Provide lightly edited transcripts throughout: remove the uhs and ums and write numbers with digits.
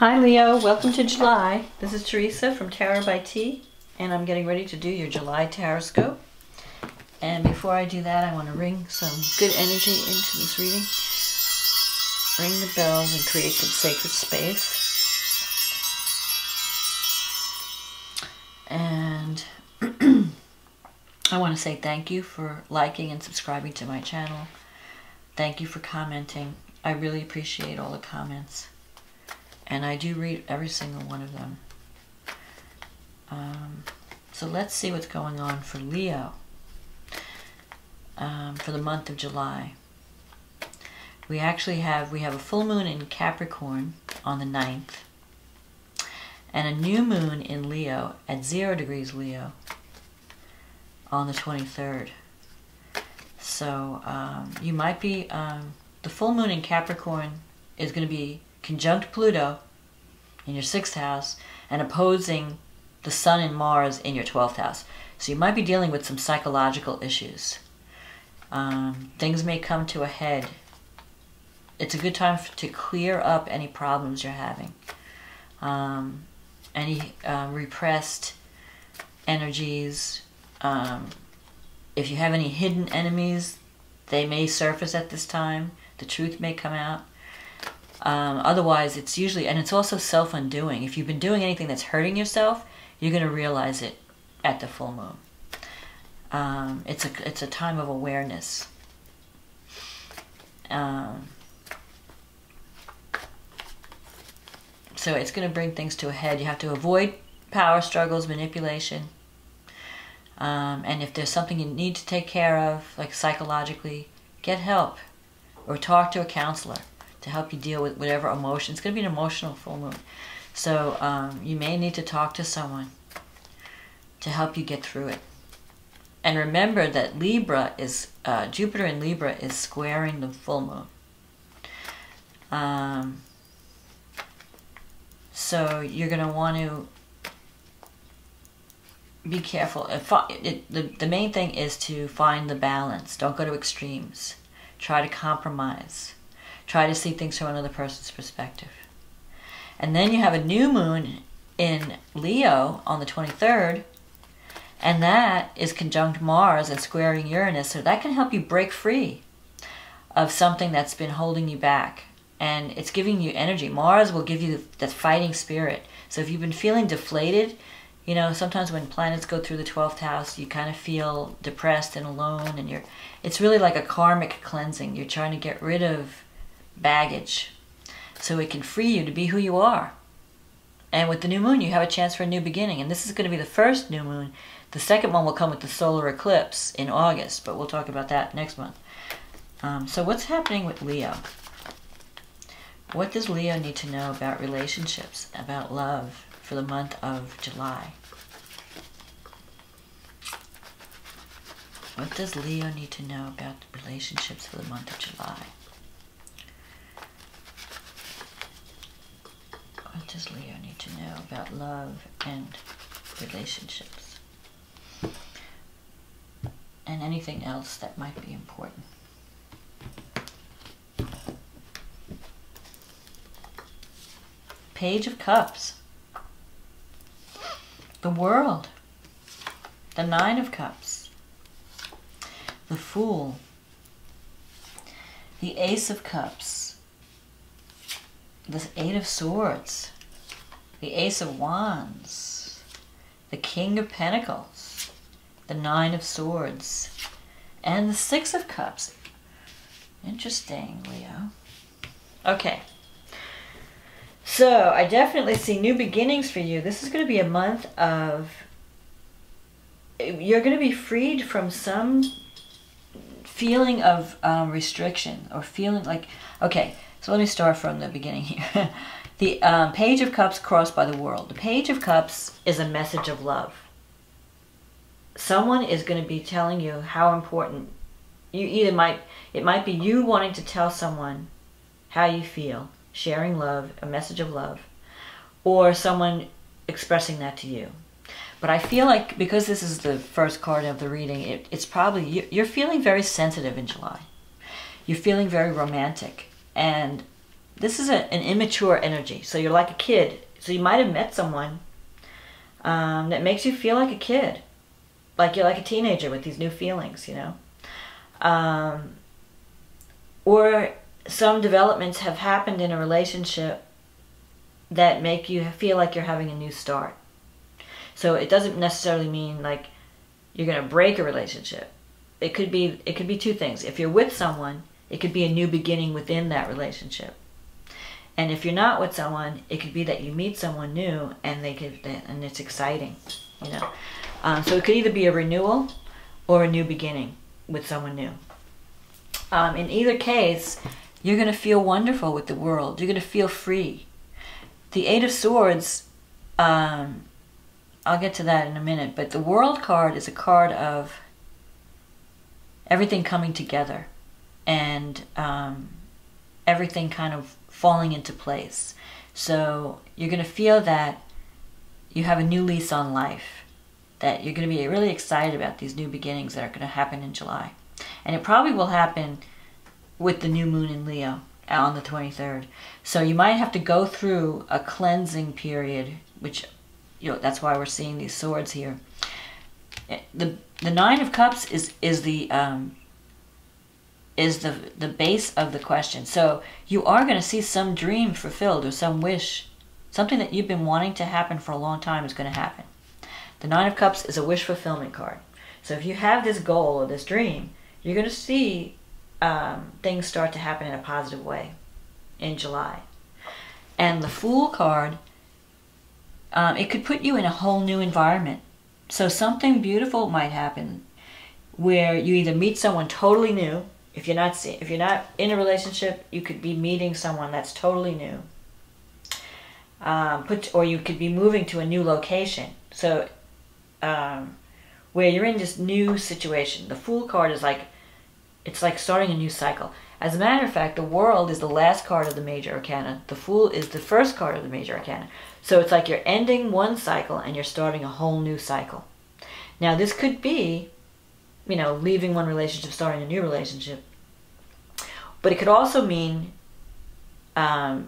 Hi Leo, welcome to July. This is Teresa from Tarot by T, and I'm getting ready to do your July TarotScope. And before I do that, I want to ring some good energy into this reading. Ring the bells and create some sacred space. And I want to say thank you for liking and subscribing to my channel. Thank you for commenting. I really appreciate all the comments. And I do read every single one of them. So let's see what's going on for Leo for the month of July. We have a full moon in Capricorn on the 9th and a new moon in Leo at 0 degrees Leo on the 23rd. So you might be, the full moon in Capricorn is going to be conjunct Pluto in your 6th house and opposing the Sun and Mars in your 12th house. So you might be dealing with some psychological issues. Things may come to a head. It's a good time to clear up any problems you're having. Any repressed energies. If you have any hidden enemies, they may surface at this time. The truth may come out. Otherwise, it's usually, and it's also self-undoing. If you've been doing anything that's hurting yourself, you're going to realize it at the full moon. It's a time of awareness. So it's going to bring things to a head. You have to avoid power struggles, manipulation. And if there's something you need to take care of, like psychologically, get help or talk to a counselor to help you deal with whatever emotion. It's going to be an emotional full moon. So you may need to talk to someone to help you get through it. And remember that Libra is, Jupiter in Libra is squaring the full moon. So you're going to want to be careful. The main thing is to find the balance. Don't go to extremes. Try to compromise. Try to see things from another person's perspective. And then you have a new moon in Leo on the 23rd, and that is conjunct Mars and squaring Uranus, so that can help you break free of something that's been holding you back. And it's giving you energy. Mars will give you that fighting spirit. So if you've been feeling deflated, you know, sometimes when planets go through the 12th house, you kind of feel depressed and alone, and it's really like a karmic cleansing. You're trying to get rid of baggage so it can free you to be who you are. And with the new moon, you have a chance for a new beginning. And this is going to be the first new moon. The second one will come with the solar eclipse in August, but we'll talk about that next month. So what's happening with Leo? What does Leo need to know about relationships, about love for the month of July? What does Leo need to know about relationships for the month of July? What does Leo need to know about love and relationships? And anything else that might be important. Page of Cups. The World. The 9 of Cups. The Fool. The Ace of Cups. The 8 of Swords, the Ace of Wands, the King of Pentacles, the 9 of Swords, and the 6 of Cups. Interesting, Leo. Okay. So, I definitely see new beginnings for you. This is going to be a month of... You're going to be freed from some feeling of restriction or feeling like... Okay. So let me start from the beginning here. The Page of Cups crossed by the World. The Page of Cups is a message of love. Someone is going to be telling you how important it might be you wanting to tell someone how you feel, sharing love, a message of love, or someone expressing that to you. But I feel like because this is the first card of the reading, it's probably you're feeling very sensitive in July. You're feeling very romantic. And this is an immature energy. So you're like a kid. So you might have met someone that makes you feel like a kid. Like you're like a teenager with these new feelings, you know. Or some developments have happened in a relationship that make you feel like you're having a new start. So it doesn't necessarily mean like you're going to break a relationship. It could be two things. If you're with someone, it could be a new beginning within that relationship. And if you're not with someone, it could be that you meet someone new and and it's exciting, you know. So it could either be a renewal or a new beginning with someone new. In either case, you're going to feel wonderful with the world. You're going to feel free. The Eight of Swords, I'll get to that in a minute, but the World card is a card of everything coming together and everything kind of falling into place. So you're going to feel that you have a new lease on life, that you're going to be really excited about these new beginnings that are going to happen in July. And it probably will happen with the new moon in Leo on the 23rd. So you might have to go through a cleansing period, which, you know, that's why we're seeing these swords here. The Nine of Cups is the base of the question. So you are going to see some dream fulfilled or some wish, something that you've been wanting to happen for a long time is going to happen. The Nine of Cups is a wish fulfillment card. So if you have this goal or this dream, you're going to see things start to happen in a positive way in July. And the Fool card, it could put you in a whole new environment. So something beautiful might happen where you either meet someone totally new. If you're not in a relationship, you could be meeting someone that's totally new. Or you could be moving to a new location. So where you're in this new situation. The Fool card is like, it's like starting a new cycle. As a matter of fact, the World is the last card of the major arcana. The Fool is the first card of the major arcana. So it's like you're ending one cycle and you're starting a whole new cycle. Now this could be, you know, leaving one relationship, starting a new relationship. But it could also mean coming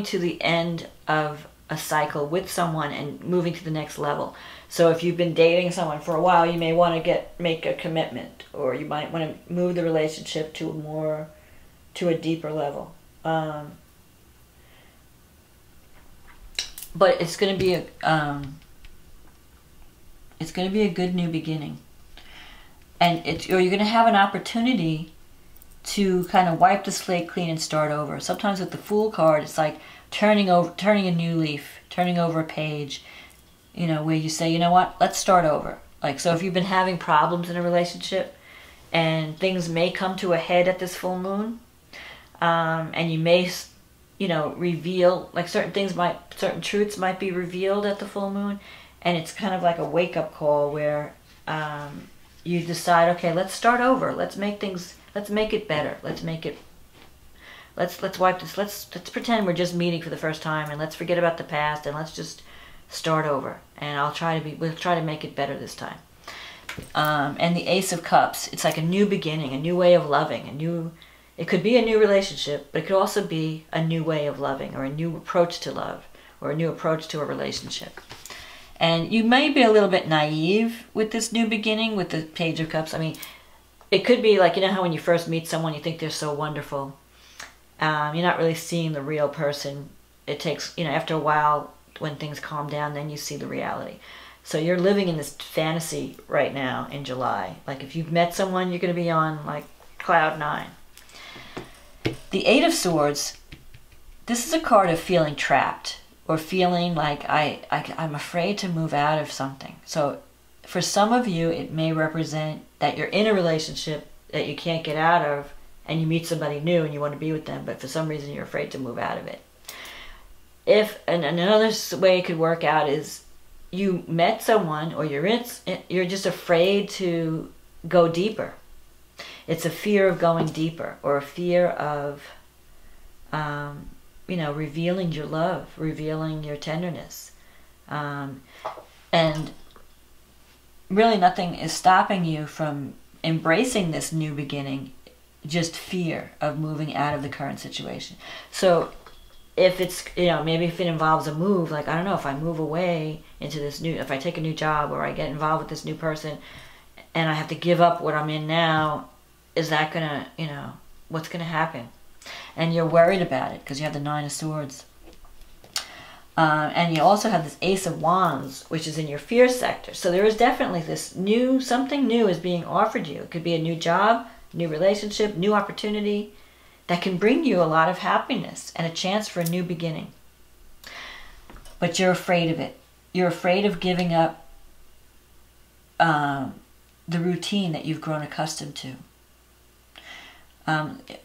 to the end of a cycle with someone and moving to the next level. So if you've been dating someone for a while, you may want to make a commitment, or you might want to move the relationship to a deeper level. But it's going to be a good new beginning, and you're going to have an opportunity to kind of wipe the slate clean and start over. Sometimes with the Fool card, it's like turning a new leaf, turning over a page, you know, where you say, you know what, let's start over. Like, so if you've been having problems in a relationship and things may come to a head at this full moon, and you may, you know, reveal, like certain truths might be revealed at the full moon, and it's kind of like a wake-up call where you decide, okay, let's start over, let's make it better, let's wipe this, let's pretend we're just meeting for the first time, and let's forget about the past, and let's just start over, and we'll try to make it better this time. And the Ace of Cups, it's like a new beginning, a new way of loving, it could be a new relationship, but it could also be a new way of loving, or a new approach to love, or a new approach to a relationship. And you may be a little bit naive with this new beginning with the Page of Cups. I mean, it could be like, you know how when you first meet someone, you think they're so wonderful. You're not really seeing the real person. It takes, you know, after a while, when things calm down, then you see the reality. So you're living in this fantasy right now in July. Like if you've met someone, you're going to be on like cloud 9. The Eight of Swords, this is a card of feeling trapped, or feeling like I'm afraid to move out of something. So for some of you, it may represent that you're in a relationship that you can't get out of, and you meet somebody new and you want to be with them, but for some reason you're afraid to move out of it. And another way it could work out is you met someone, or you're just afraid to go deeper. It's a fear of going deeper, or a fear of you know, revealing your love, revealing your tenderness. And really nothing is stopping you from embracing this new beginning. just fear of moving out of the current situation. So if it's, maybe if it involves a move, like, I don't know, if I move away into this new, if I take a new job or I get involved with this new person and I have to give up what I'm in now, is that gonna, what's gonna happen? And you're worried about it because you have the Nine of Swords. And you also have this Ace of Wands, which is in your fear sector. So there is definitely this something new is being offered you. It could be a new job, new relationship, new opportunity that can bring you a lot of happiness and a chance for a new beginning. But you're afraid of it. You're afraid of giving up the routine that you've grown accustomed to.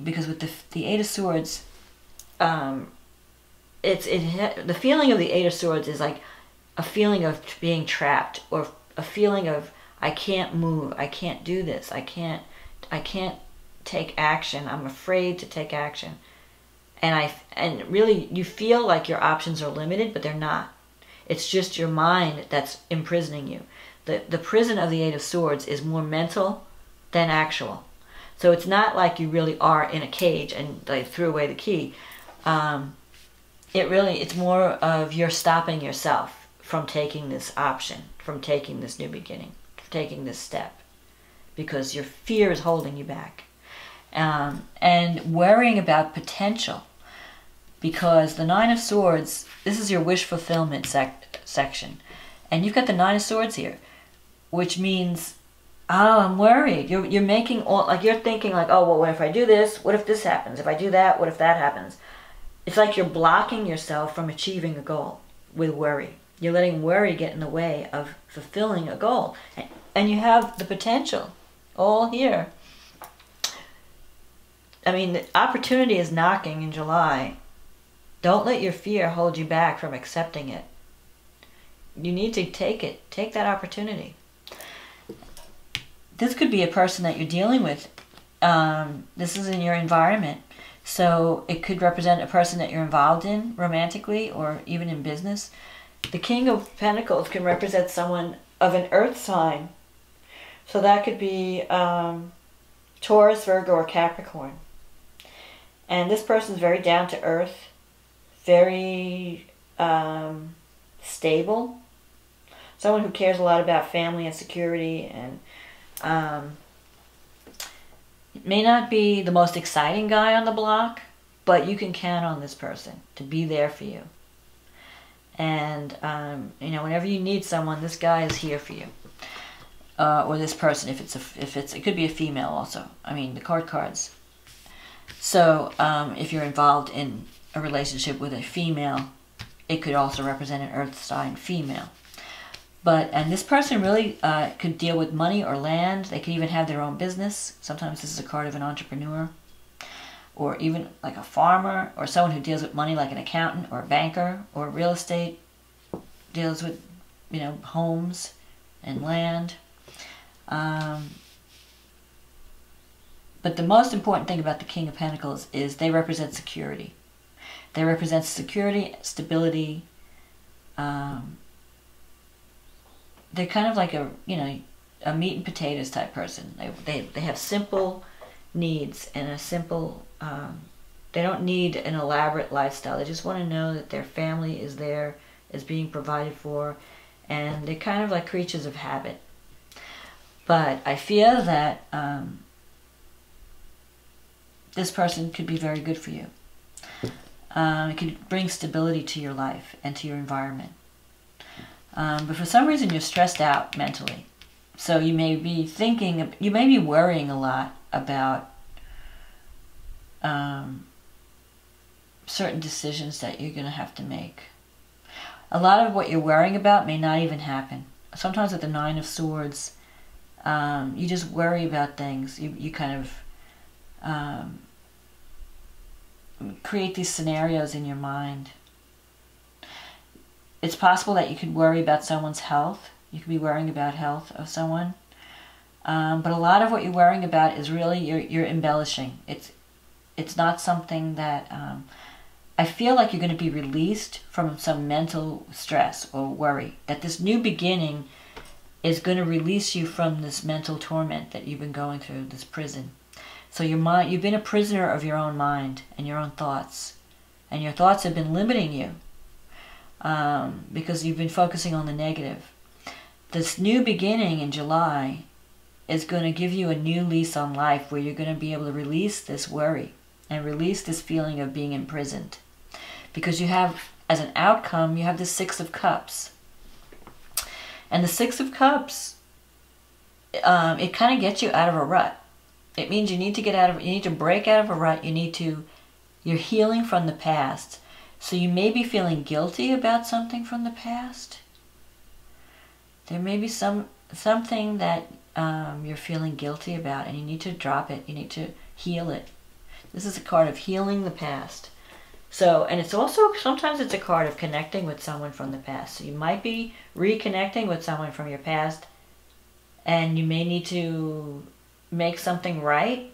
Because with the Eight of Swords, the feeling of the Eight of Swords is like a feeling of being trapped, or a feeling of, I can't move, I can't do this, I can't take action, I'm afraid to take action. And really you feel like your options are limited, but they're not. It's just your mind that's imprisoning you. The prison of the Eight of Swords is more mental than actual. So it's not like you really are in a cage and they threw away the key. It's more of you're stopping yourself from taking this option, from taking this new beginning, taking this step, because your fear is holding you back. And worrying about potential, because the Nine of Swords, this is your wish fulfillment section, and you've got the Nine of Swords here, which means, oh, I'm worried. You're making all, like, you're thinking like, oh, well, what if I do this? What if this happens? If I do that, what if that happens? It's like you're blocking yourself from achieving a goal with worry. You're letting worry get in the way of fulfilling a goal. And you have the potential all here. I mean, the opportunity is knocking in July. Don't let your fear hold you back from accepting it. You need to take it. Take that opportunity. This could be a person that you're dealing with. This is in your environment. So it could represent a person that you're involved in romantically or even in business. The King of Pentacles can represent someone of an earth sign. So that could be Taurus, Virgo, or Capricorn. And this person's very down to earth, very stable. Someone who cares a lot about family and security, and it may not be the most exciting guy on the block, but you can count on this person to be there for you. And, whenever you need someone, this guy is here for you. Or this person, it could be a female also. I mean, the cards. So, if you're involved in a relationship with a female, it could also represent an earth sign female. And this person really could deal with money or land. They could even have their own business. Sometimes this is a card of an entrepreneur, or even like a farmer, or someone who deals with money like an accountant or a banker, or real estate, deals with, homes and land. But the most important thing about the King of Pentacles is they represent security. They represent security, stability. They're kind of like a meat and potatoes type person. They have simple needs and a simple, they don't need an elaborate lifestyle. They just want to know that their family is there, is being provided for, and they're kind of like creatures of habit. But I feel that this person could be very good for you. It could bring stability to your life and to your environment. But for some reason you're stressed out mentally. So you may be worrying a lot about certain decisions that you're going to have to make. A lot of what you're worrying about may not even happen. Sometimes with the Nine of Swords, you just worry about things. You kind of create these scenarios in your mind. It's possible that you could worry about someone's health. You could be worrying about health of someone. But a lot of what you're worrying about is really you're embellishing. It's not something that I feel like you're going to be released from some mental stress or worry. That this new beginning is going to release you from this mental torment that you've been going through, this prison. So your mind, you've been a prisoner of your own mind and your own thoughts. And your thoughts have been limiting you because you've been focusing on the negative. This new beginning in July is going to give you a new lease on life, where you're going to be able to release this worry and release this feeling of being imprisoned. Because you have, as an outcome, you have the Six of Cups. And the Six of Cups, it kind of gets you out of a rut. It means you need to get out of, you need to break out of a rut. You're healing from the past. So you may be feeling guilty about something from the past. There may be something that you're feeling guilty about, and you need to drop it. You need to heal it. This is a card of healing the past. So, and it's also, sometimes it's a card of connecting with someone from the past. So you might be reconnecting with someone from your past, and you may need to make something right.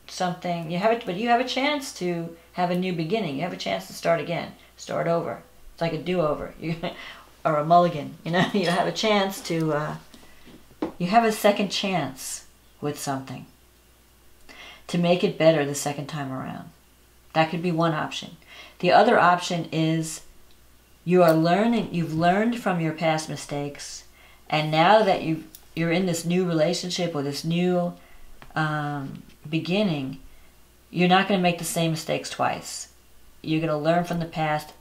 Something, but you have a chance to have a new beginning. You have a chance to start again, start over. It's like a do-over, or a mulligan. You know, you have a chance to, you have a second chance with something to make it better the second time around. That could be one option. The other option is you've learned from your past mistakes, and now that you're in this new relationship or this new beginning, you're not going to make the same mistakes twice. You're going to learn from the past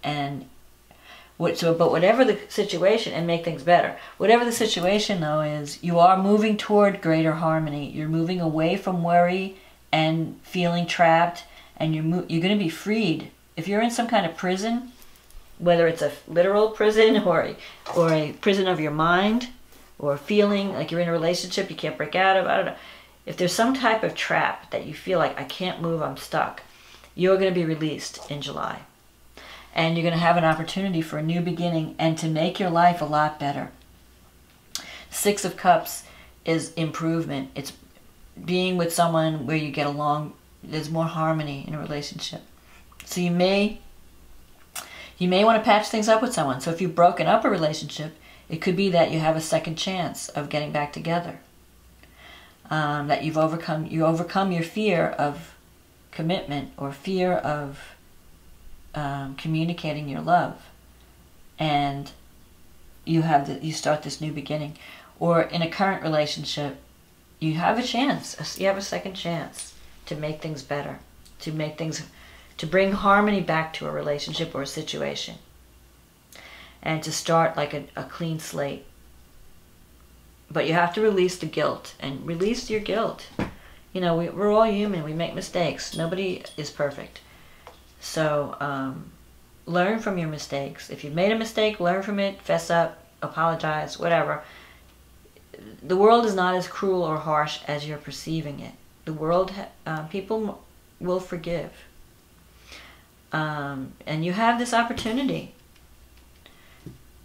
but whatever the situation, and make things better. Whatever the situation, though, is you are moving toward greater harmony. You're moving away from worry and feeling trapped, and you're going to be freed. If you're in some kind of prison, whether it's a literal prison or a prison of your mind, or feeling like you're in a relationship you can't break out of, I don't know. If there's some type of trap that you feel like, I can't move, I'm stuck, you're going to be released in July. And you're going to have an opportunity for a new beginning and to make your life a lot better. Six of Cups is improvement. It's being with someone where you get along, there's more harmony in a relationship. So you may want to patch things up with someone. So if you've broken up a relationship, it could be that you have a second chance of getting back together. That you overcome your fear of commitment, or fear of communicating your love, and you start this new beginning. Or in a current relationship, you have a chance. You have a second chance to make things better, to bring harmony back to a relationship or a situation, and to start like a clean slate. But you have to release the guilt, and release your guilt. You know, we're all human. We make mistakes. Nobody is perfect. So learn from your mistakes. If you've made a mistake, learn from it, fess up, apologize, whatever. The world is not as cruel or harsh as you're perceiving it. The world, people will forgive. And you have this opportunity.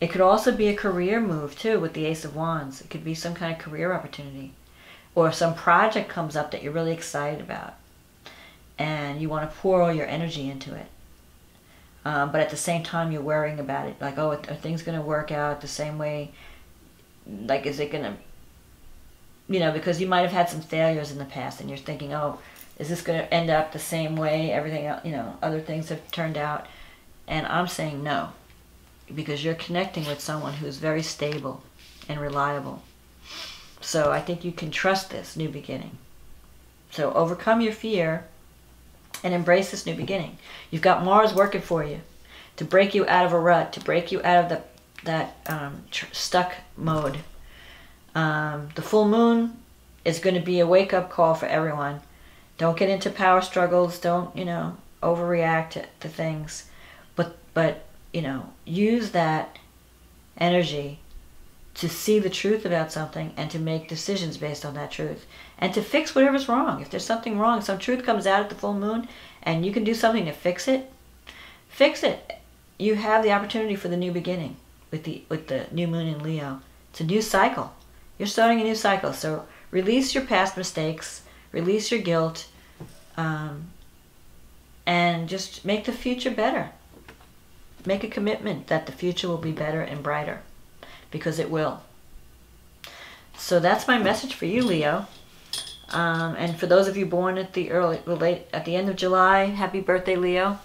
It could also be a career move, too, with the Ace of Wands. It could be some kind of career opportunity. Or some project comes up that you're really excited about, and you want to pour all your energy into it. But at the same time, you're worrying about it. Like, oh, are things going to work out the same way? Like, is it going to... You know, because you might have had some failures in the past, and you're thinking, oh, is this going to end up the same way everything else, you know, other things have turned out? And I'm saying no, because you're connecting with someone who's very stable and reliable. So I think you can trust this new beginning. So overcome your fear and embrace this new beginning. You've got Mars working for you to break you out of a rut, to break you out of that stuck mode. The full moon is going to be a wake-up call for everyone. Don't get into power struggles. Don't, you know, overreact to things. But you know, use that energy to see the truth about something and to make decisions based on that truth. And to fix whatever's wrong. If there's something wrong, some truth comes out at the full moon, and you can do something to fix it, fix it. You have the opportunity for the new beginning with the new moon in Leo. It's a new cycle. You're starting a new cycle. So release your past mistakes, release your guilt, and just make the future better. Make a commitment that the future will be better and brighter, because it will. So that's my message for you, Leo. And for those of you born at the end of July, happy birthday, Leo.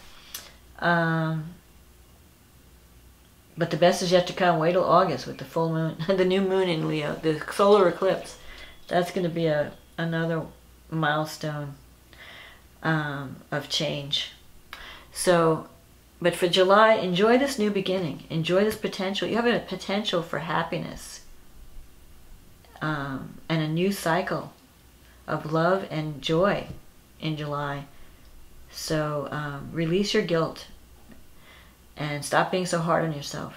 But the best is yet to come. Wait till August with the full moon, the new moon in Leo, the solar eclipse. That's going to be another milestone of change. So, but for July, enjoy this new beginning. Enjoy this potential. You have a potential for happiness and a new cycle of love and joy in July. So release your guilt and stop being so hard on yourself,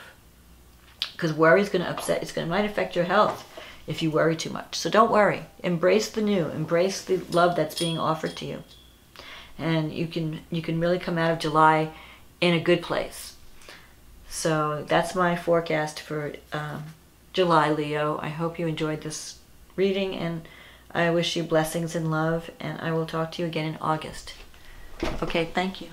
because worry is going to upset. Might affect your health if you worry too much. So don't worry. Embrace the new. Embrace the love that's being offered to you, and you can really come out of July in a good place. So that's my forecast for July, Leo. I hope you enjoyed this reading, and I wish you blessings and love, and I will talk to you again in August. Okay, thank you.